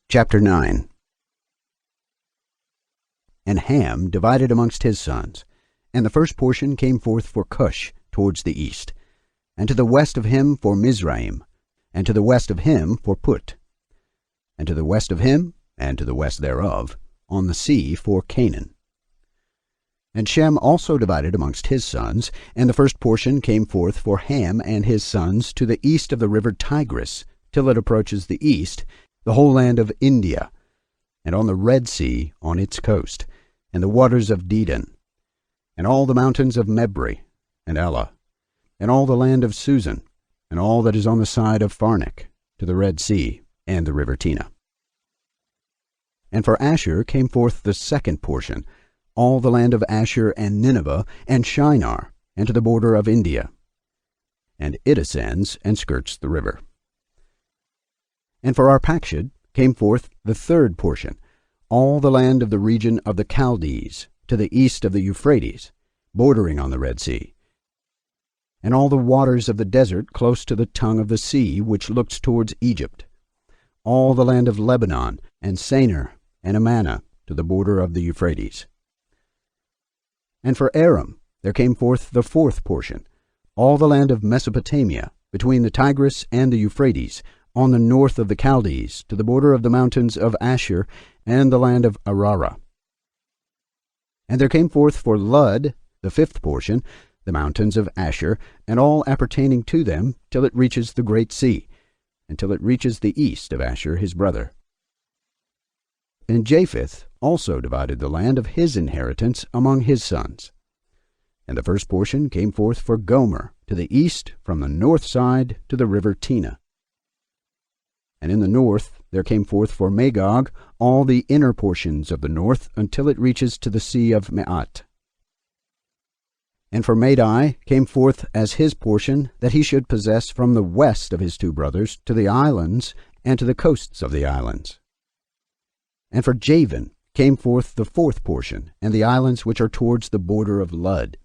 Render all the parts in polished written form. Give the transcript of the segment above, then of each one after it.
Chapter 9. And Ham divided amongst his sons, and the first portion came forth for Cush towards the east, and to the west of him for Mizraim, and to the west of him for Put, and to the west of him, and to the west thereof, on the sea for Canaan. And Shem also divided amongst his sons, and the first portion came forth for Ham and his sons to the east of the river Tigris, till it approaches the east, the whole land of India, and on the Red Sea on its coast, and the waters of Dedan, and all the mountains of Mebri, and Elah, and all the land of Susan, and all that is on the side of Pharnech, to the Red Sea, and the river Tena. And for Asher came forth the second portion, all the land of Asher and Nineveh, and Shinar, and to the border of India. And it ascends and skirts the river. And for Arpachshad came forth the third portion, all the land of the region of the Chaldees, to the east of the Euphrates, bordering on the Red Sea, and all the waters of the desert close to the tongue of the sea, which looks towards Egypt, all the land of Lebanon, and Senir, and Amana, to the border of the Euphrates. And for Aram there came forth the fourth portion, all the land of Mesopotamia, between the Tigris and the Euphrates, on the north of the Chaldees, to the border of the mountains of Asher, and the land of Arara. And there came forth for Lud the fifth portion, the mountains of Asher, and all appertaining to them, till it reaches the great sea, until it reaches the east of Asher his brother. And Japheth also divided the land of his inheritance among his sons. And the first portion came forth for Gomer, to the east, from the north side to the river Tena. And in the north there came forth for Magog all the inner portions of the north, until it reaches to the sea of Maat. And for Madai came forth as his portion, that he should possess from the west of his two brothers to the islands, and to the coasts of the islands. And for Javan came forth the fourth portion, and the islands which are towards the border of Lud.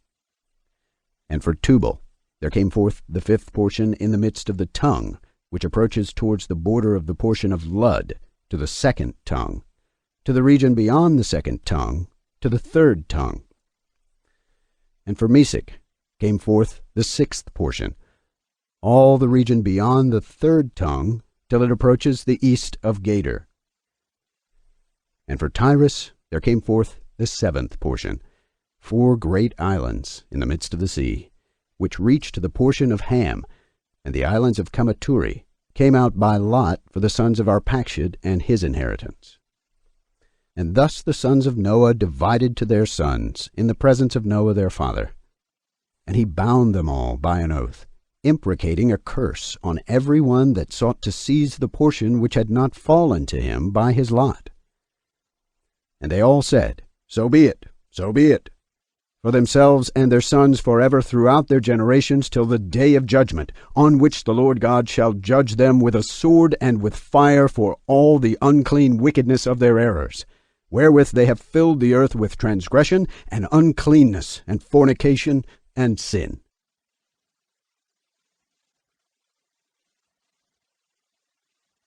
And for Tubal there came forth the fifth portion in the midst of the tongue, which approaches towards the border of the portion of Lud, to the second tongue, to the region beyond the second tongue, to the third tongue. And for Mesech came forth the sixth portion, all the region beyond the third tongue, till it approaches the east of Gader. And for Tyrus there came forth the seventh portion, 4 great islands in the midst of the sea, which reach to the portion of Ham, and the islands of Kamaturi came out by lot for the sons of Arpachshad and his inheritance. And thus the sons of Noah divided to their sons in the presence of Noah their father. And he bound them all by an oath, imprecating a curse on every one that sought to seize the portion which had not fallen to him by his lot. And they all said, So be it, so be it, for themselves and their sons forever throughout their generations, till the day of judgment, on which the Lord God shall judge them with a sword and with fire for all the unclean wickedness of their errors, wherewith they have filled the earth with transgression and uncleanness and fornication and sin.